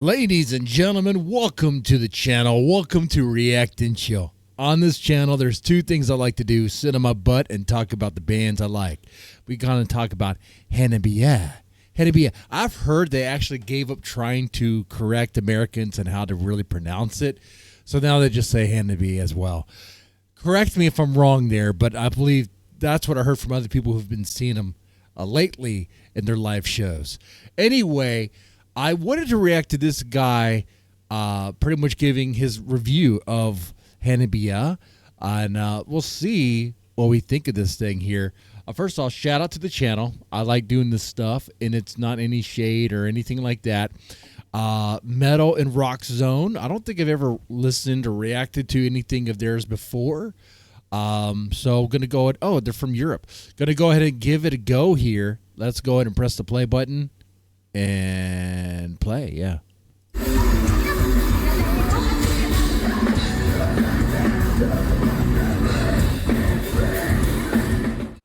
Ladies and gentlemen, welcome to the channel. Welcome to React and Chill. On this channel, there's two things I like to do: sit on my butt and talk about the bands I like. We kind of talk about Hanabie. Hanabie. I've heard they actually gave up trying to correct Americans and how to really pronounce it. So now they just say Hanabie as well. Correct me if I'm wrong there, but I believe that's what I heard from other people who've been seeing them lately in their live shows. Anyway, I wanted to react to this guy pretty much giving his review of Hanabie, and we'll see what we think of this thing here. First of all, shout out to the channel. I like doing this stuff, and it's not any shade or anything like that. Metal and Rock Zone. I don't think I've ever listened or reacted to anything of theirs before. So going to go ahead. Oh, they're from Europe. Going to go ahead and give it a go here. Let's go ahead and press the play button and play. Yeah.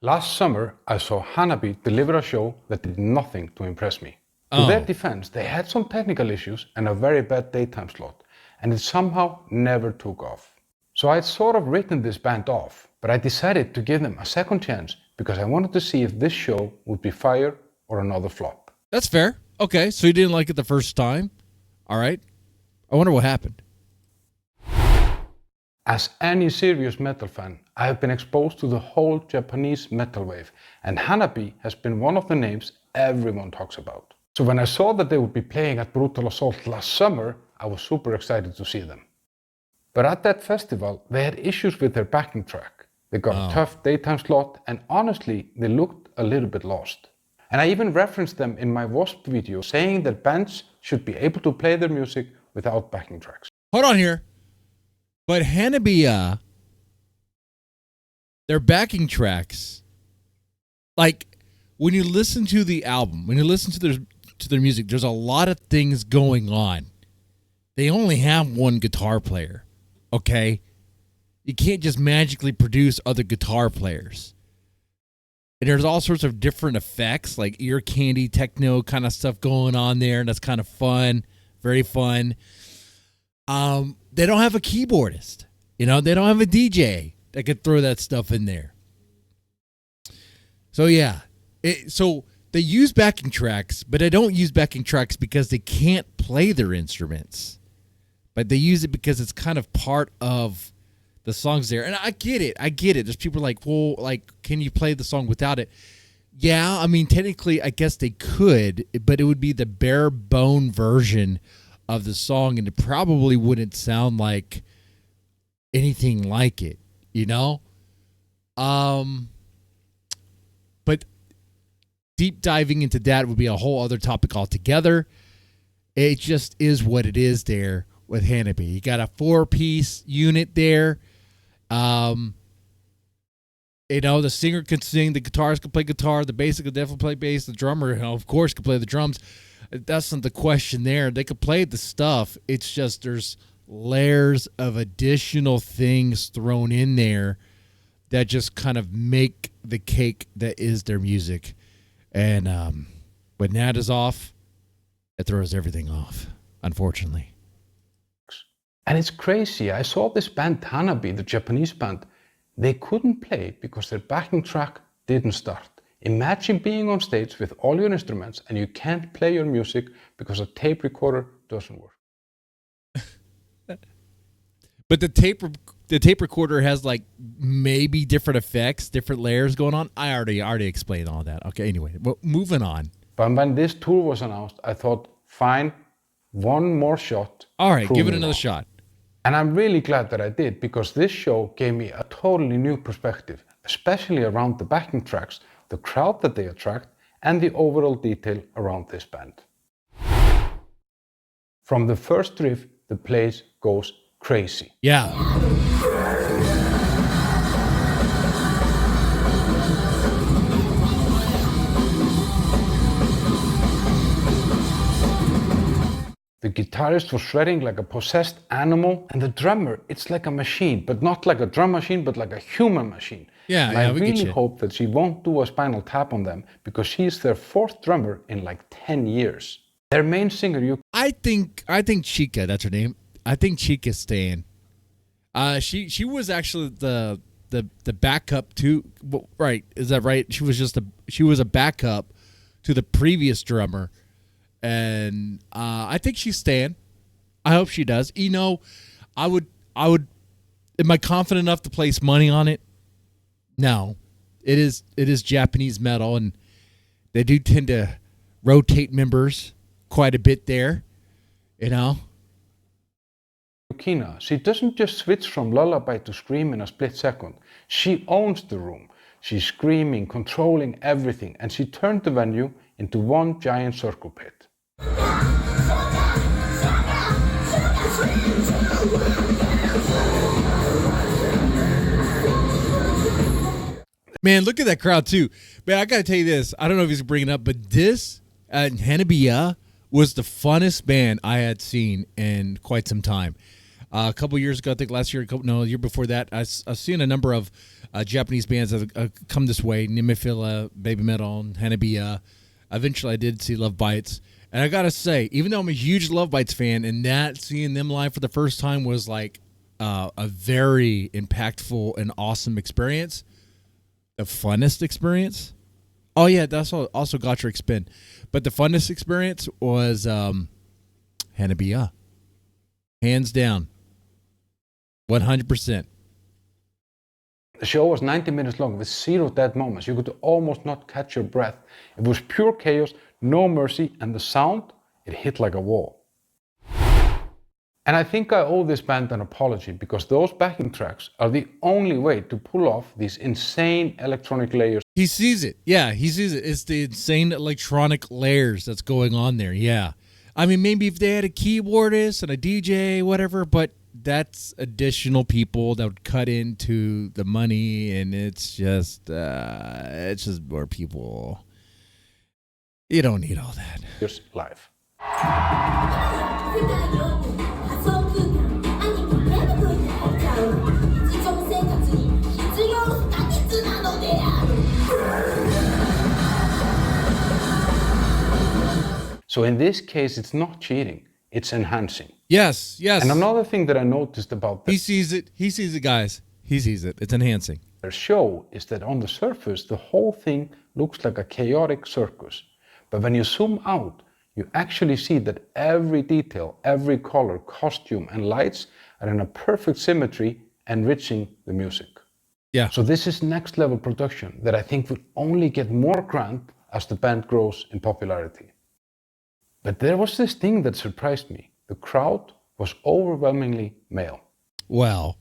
Last summer, I saw Hanabie deliver a show that did nothing to impress me. To their defense, they had some technical issues and a very bad daytime slot, and it somehow never took off. So I had sort of written this band off, but I decided to give them a second chance because I wanted to see if this show would be fire or another flop. That's fair. Okay, so you didn't like it the first time. All right. I wonder what happened. As any serious metal fan, I have been exposed to the whole Japanese metal wave, and Hanabie has been one of the names everyone talks about. So when I saw that they would be playing at Brutal Assault last summer, I was super excited to see them. But at that festival, they had issues with their backing track. They got a tough daytime slot, and honestly, they looked a little bit lost. And I even referenced them in my WASP video, saying that bands should be able to play their music without backing tracks. Hold on here. But Hanabie, their backing tracks, like when you listen to the album, when you listen to their music, there's a lot of things going on. They only have one guitar player, okay? You can't just magically produce other guitar players. And there's all sorts of different effects, like ear candy, techno kind of stuff going on there, and that's kind of fun, very fun. They don't have a keyboardist. You know, they don't have a DJ that could throw that stuff in there. So, yeah. So they use backing tracks, but they don't use backing tracks because they can't play their instruments. But they use it because it's kind of part of the songs there. And I get it. There's people like, well, like, can you play the song without it? Yeah, I mean, technically, I guess they could, but it would be the bare bone version of the song, and it probably wouldn't sound like anything like it, you know? But deep diving into that would be a whole other topic altogether. It just is what it is there with Hanabie. You got a 4-piece unit there. You know, the singer can sing, the guitarist can play guitar, the bass can definitely play bass, the drummer, you know, of course, can play the drums. That's not the question there. They could play the stuff. It's just there's layers of additional things thrown in there that just kind of make the cake that is their music. And when that is off, it throws everything off, unfortunately. And it's crazy. I saw this band Hanabie, the Japanese band. They couldn't play because their backing track didn't start. Imagine being on stage with all your instruments and you can't play your music because a tape recorder doesn't work. But the tape recorder has like maybe different effects, different layers going on. I already explained all that. Okay, anyway, well, moving on. But when this tour was announced, I thought, fine, one more shot. All right, give it another shot. And I'm really glad that I did, because this show gave me a totally new perspective, especially around the backing tracks, the crowd that they attract, and the overall detail around this band. From the first riff, the place goes crazy. Yeah. The guitarist was shredding like a possessed animal, and the drummer, it's like a machine, but not like a drum machine, but like a human machine. Yeah, and I really hope that she won't do a Spinal Tap on them, because she's their 4th drummer in like 10 years. Their main singer, I think Chica, that's her name. I think Chica's staying. She was actually the backup to, right? Is that right? She was a backup to the previous drummer, and I think she's staying. I hope she does. You know, I would. Am I confident enough to place money on it? No, it is Japanese metal, and they do tend to rotate members quite a bit there. You know. Yukina, she doesn't just switch from lullaby to scream in a split second. She owns the room. She's screaming, controlling everything, and she turned the venue into one giant circle pit. Man, look at that crowd too. Man, I gotta tell you this. I don't know if he's bringing it up, but this Hanabie was the funnest band I had seen in quite some time. A couple years ago, I think last year, a year before that, I've seen a number of Japanese bands that have come this way. Nimefila, Baby Metal, and Hanabie. Eventually, I did see Love Bites. And I gotta say, even though I'm a huge Love Bites fan, and that seeing them live for the first time was like a very impactful and awesome experience. The funnest experience? Oh, yeah, that's also Gotrek Spin. But the funnest experience was Hanabie. Hands down. 100%. The show was 90 minutes long with 0 dead moments. You could almost not catch your breath. It was pure chaos, no mercy, and the sound, it hit like a wall. And I think I owe this band an apology because those backing tracks are the only way to pull off these insane electronic layers. He sees it. Yeah, he sees it. It's the insane electronic layers that's going on there. Yeah. I mean, maybe if they had a keyboardist and a DJ, whatever, but that's additional people that would cut into the money, and it's just more people. You don't need all that. Here's live. So in this case, it's not cheating, it's enhancing. Yes, yes. And another thing that I noticed about He sees it, guys. He sees it. It's enhancing. their show is that on the surface, the whole thing looks like a chaotic circus. But when you zoom out, you actually see that every detail, every color, costume, and lights are in a perfect symmetry, enriching the music. Yeah. So this is next level production that I think will only get more grand as the band grows in popularity. But there was this thing that surprised me. The crowd was overwhelmingly male. Well,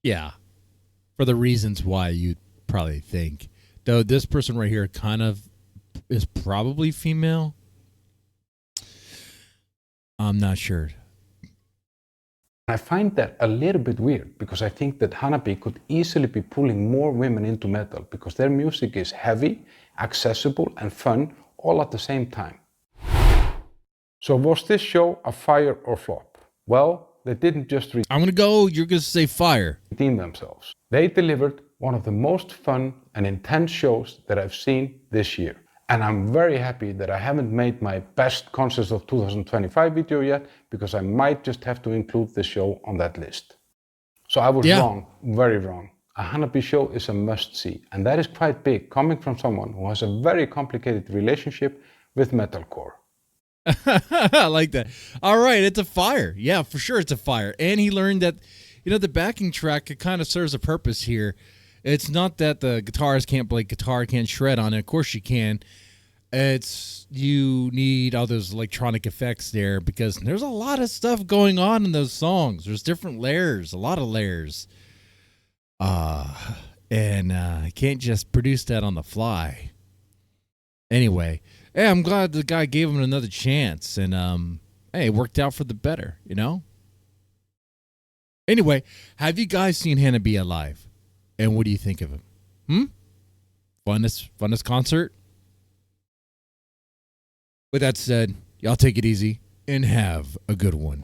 yeah. For the reasons why you'd probably think. Though this person right here kind of is probably female. I'm not sure. I find that a little bit weird because I think that Hanabie could easily be pulling more women into metal because their music is heavy, accessible, and fun all at the same time. So was this show a fire or flop? Well, they didn't just I'm going to go, you're going to say fire. redeem themselves. They delivered one of the most fun and intense shows that I've seen this year. And I'm very happy that I haven't made my best concerts of 2025 video yet, because I might just have to include this show on that list. So I was wrong, very wrong. A Hanabie show is a must-see, and that is quite big, coming from someone who has a very complicated relationship with metalcore. I like that. All right, it's a fire. Yeah, for sure it's a fire. And he learned that, the backing track, it kind of serves a purpose here. It's not that the guitarist can't play guitar, can't shred on it. Of course you can. It's you need all those electronic effects there because there's a lot of stuff going on in those songs. There's different layers, a lot of layers. And I can't just produce that on the fly. Anyway, hey, I'm glad the guy gave him another chance, and hey, it worked out for the better, Anyway, have you guys seen Hanabie live? And what do you think of him? Funnest concert? With that said, y'all take it easy and have a good one.